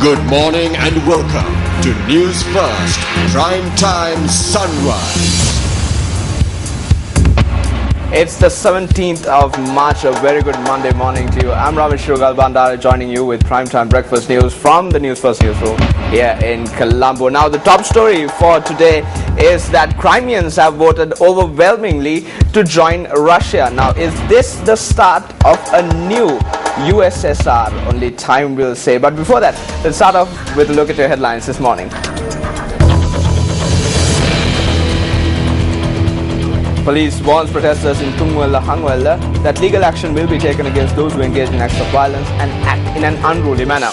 Good morning and welcome to Newsfirst Prime Time Sunrise. It's the 17th of March, a very good Monday morning to you. I'm Ramesh Bandara joining you with Primetime Breakfast News from the Newsfirst newsroom here in Colombo. Now, the top story for today is that Crimeans have voted overwhelmingly to join Russia. Now, is this the start of a new USSR? Only time will say. But before that, let's start off with a look at your headlines this morning. Police warns protesters in Tungwella, Hangwella that legal action will be taken against those who engage in acts of violence and act in an unruly manner.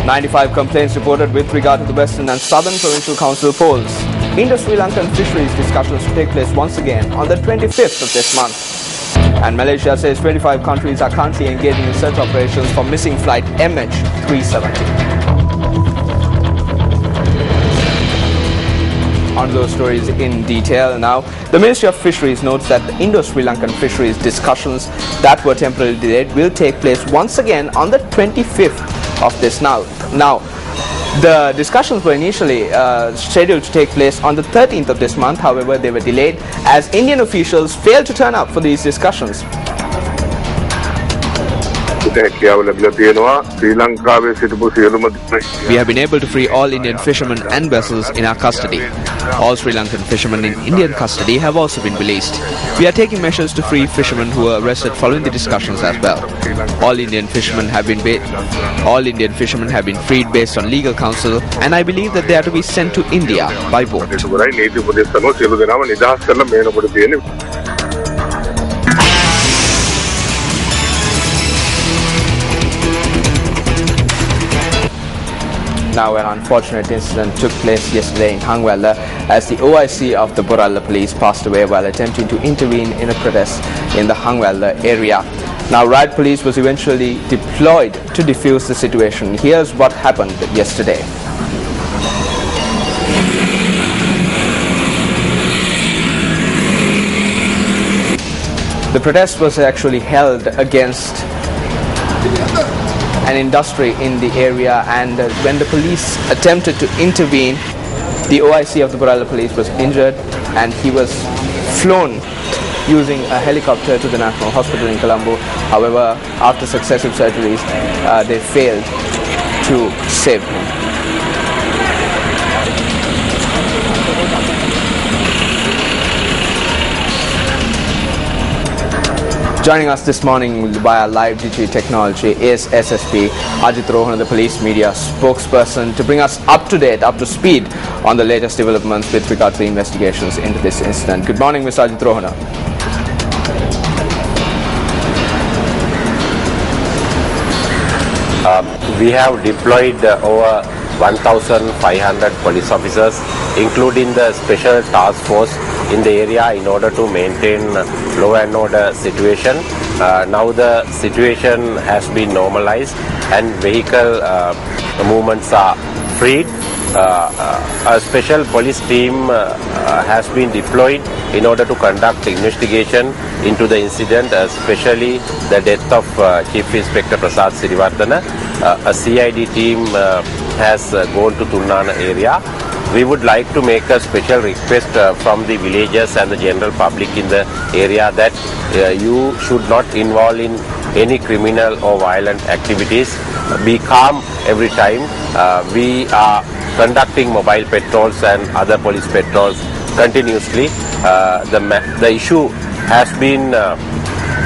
95 complaints reported with regard to the Western and Southern Provincial Council polls. Indo-Sri Lankan fisheries discussions to take place once again on the 25th of this month. And Malaysia says 25 countries are currently engaging in search operations for missing flight MH370. On those stories in detail now. The Ministry of Fisheries notes that the Indo-Sri Lankan fisheries discussions that were temporarily delayed will take place once again on the 25th of this now. Now, the discussions were initially scheduled to take place on the 13th of this month. However, they were delayed as Indian officials failed to turn up for these discussions. We have been able to free all Indian fishermen and vessels in our custody. All Sri Lankan fishermen in Indian custody have also been released. We are taking measures to free fishermen who were arrested following the discussions as well. All Indian fishermen have been freed based on legal counsel, and I believe that they are to be sent to India by boat. Now, an unfortunate incident took place yesterday in Hangwella as the OIC of the Boralla police passed away while attempting to intervene in a protest in the Hangwella area. Now, riot police was eventually deployed to defuse the situation. Here's what happened yesterday. The protest was actually held against an industry in the area, and when the police attempted to intervene, the OIC of the Boralla police was injured and he was flown using a helicopter to the National Hospital in Colombo. However, after successive surgeries, they failed to save him. Joining us this morning via live DG technology is SSP Ajit Rohana, the police media spokesperson, to bring us up to date, up to speed on the latest developments with regard to the investigations into this incident. Good morning, Mr. Ajit Rohana. We have deployed over 1,500 police officers, including the special task force in the area in order to maintain law and order situation. Now the situation has been normalized and vehicle movements are freed. A special police team has been deployed in order to conduct investigation into the incident, especially the death of Chief Inspector Prasad Sirivardhana. A CID team has gone to Tunnana area. We would like to make a special request from the villagers and the general public in the area that you should not involve in any criminal or violent activities. Be calm every time. We are conducting mobile patrols and other police patrols continuously. The issue has been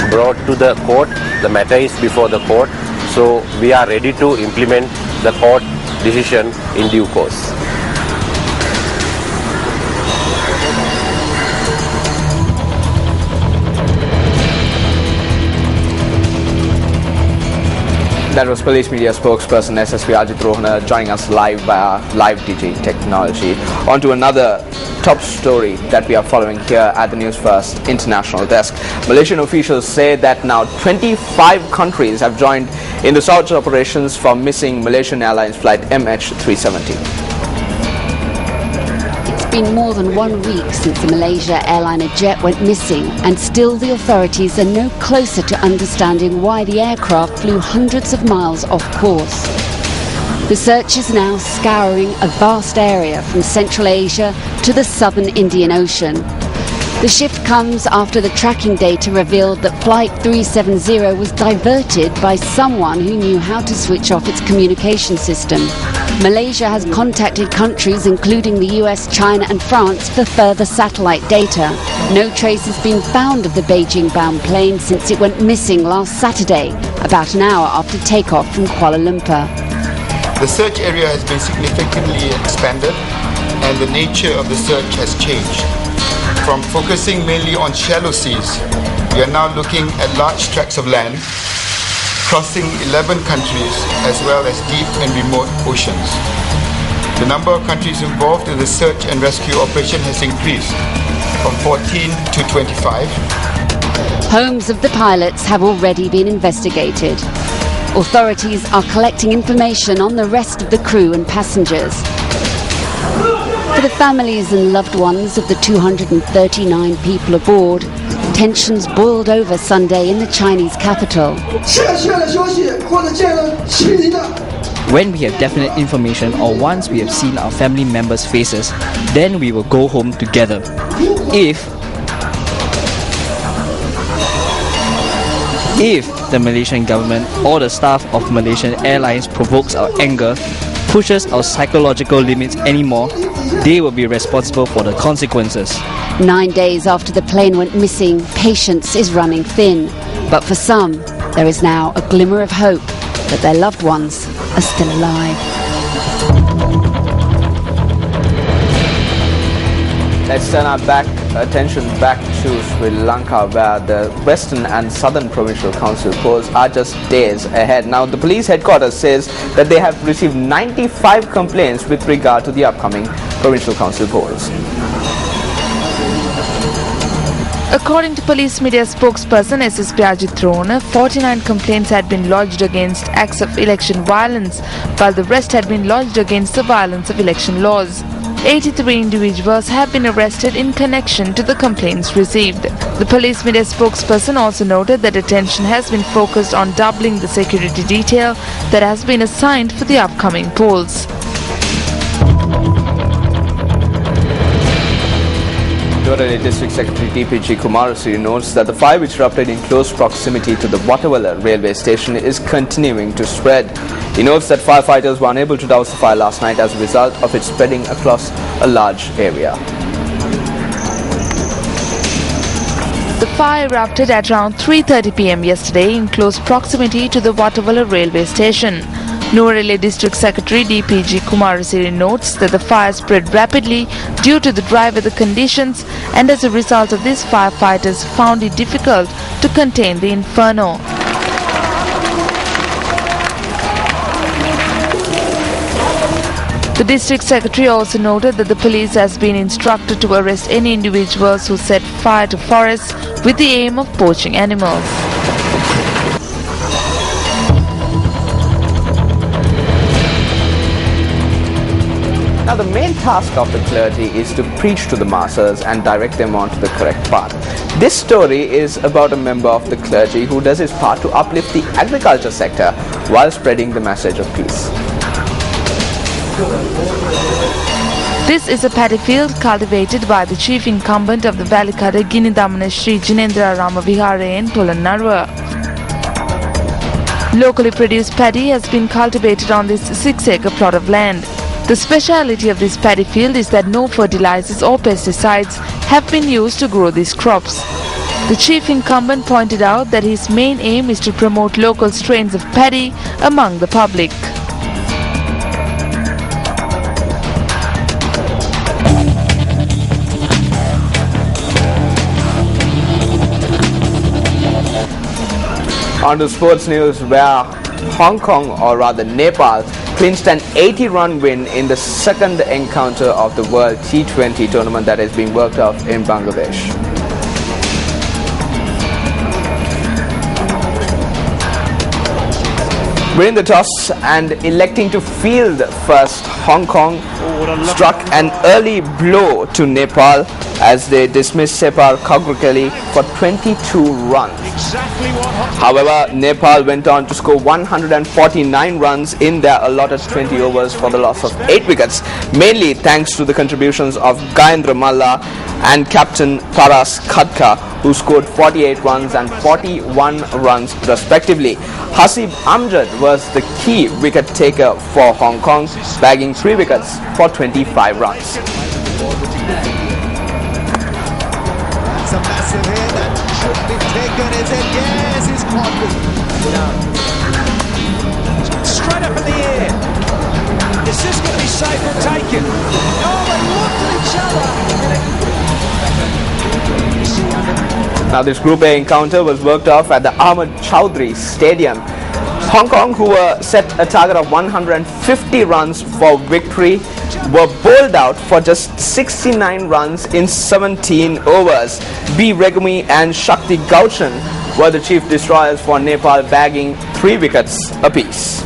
brought to the court. The matter is before the court. So we are ready to implement the court decision in due course. That was police media spokesperson SSP Ajit Rohana joining us live via live DG technology. On to another top story that we are following here at the Newsfirst International Desk. Malaysian officials say that now 25 countries have joined in the search operations for missing Malaysian Airlines flight MH370. been more than 1 week since the Malaysia airliner jet went missing, and still the authorities are no closer to understanding why the aircraft flew hundreds of miles off course. The search is now scouring a vast area from Central Asia to the southern Indian Ocean. The shift comes after the tracking data revealed that Flight 370 was diverted by someone who knew how to switch off its communication system. Malaysia has contacted countries including the US, China and France for further satellite data. No trace has been found of the Beijing-bound plane since it went missing last Saturday, about an hour after takeoff from Kuala Lumpur. The search area has been significantly expanded and the nature of the search has changed. From focusing mainly on shallow seas, we are now looking at large tracts of land, crossing 11 countries as well as deep and remote oceans. The number of countries involved in the search and rescue operation has increased from 14 to 25. Homes of the pilots have already been investigated. Authorities are collecting information on the rest of the crew and passengers. For the families and loved ones of the 239 people aboard, tensions boiled over Sunday in the Chinese capital. When we have definite information or once we have seen our family members' faces, then we will go home together. If the Malaysian government or the staff of Malaysian Airlines provokes our anger, pushes our psychological limits anymore, they will be responsible for the consequences. 9 days after the plane went missing, patience is running thin. But for some, there is now a glimmer of hope that their loved ones are still alive. Let's turn our attention back to Sri Lanka, where the Western and Southern Provincial Council polls are just days ahead. Now, the police headquarters says that they have received 95 complaints with regard to the upcoming Provincial Council polls. According to police media spokesperson SSP Ajit Rona, 49 complaints had been lodged against acts of election violence, while the rest had been lodged against the violence of election laws. 83 individuals have been arrested in connection to the complaints received. The police media spokesperson also noted that attention has been focused on doubling the security detail that has been assigned for the upcoming polls. Newsfirst District Secretary DPG Kumarasiri notes that the fire which erupted in close proximity to the Watawala railway station is continuing to spread. He notes that firefighters were unable to douse the fire last night as a result of it spreading across a large area. The fire erupted at around 3:30 p.m. yesterday in close proximity to the Watawala railway station. Newsfirst District Secretary DPG Kumarasiri notes that the fire spread rapidly due to the dry weather conditions, and as a result of this, firefighters found it difficult to contain the inferno. The district secretary also noted that the police has been instructed to arrest any individuals who set fire to forests with the aim of poaching animals. Now, the main task of the clergy is to preach to the masses and direct them onto the correct path. This story is about a member of the clergy who does his part to uplift the agriculture sector while spreading the message of peace. This is a paddy field cultivated by the chief incumbent of the Valikada Ginidamana Sri Jinendra Ramavihare in Polonnaruwa. Locally produced paddy has been cultivated on this 6-acre plot of land. The speciality of this paddy field is that no fertilizers or pesticides have been used to grow these crops. The chief incumbent pointed out that his main aim is to promote local strains of paddy among the public. On to sports news, where Hong Kong, or rather Nepal, clinched an 80-run win in the second encounter of the World T20 tournament that is being worked out in Bangladesh. winning the toss and electing to field first, Hong Kong struck an early blow to Nepal as they dismissed Separ Kagurkeli for 22 runs. However, Nepal went on to score 149 runs in their allotted 20 overs for the loss of 8 wickets, mainly thanks to the contributions of Gayendra Malla and captain Paras Khadka, who scored 48 runs and 41 runs respectively. Hasib Amjad was the key wicket taker for Hong Kong, bagging 3 wickets for 25 runs. It's a massive hit that should be taken. It's a yes, it's quite straight up in the air. Is this going to be safe or taken? Oh, they looked at each other. Now this Group A encounter was worked off at the Ahmad Chowdhury Stadium. Hong Kong, who were set a target of 150 runs for victory, were bowled out for just 69 runs in 17 overs. B. Regumi and Shakti Gauchan were the chief destroyers for Nepal, bagging 3 wickets apiece.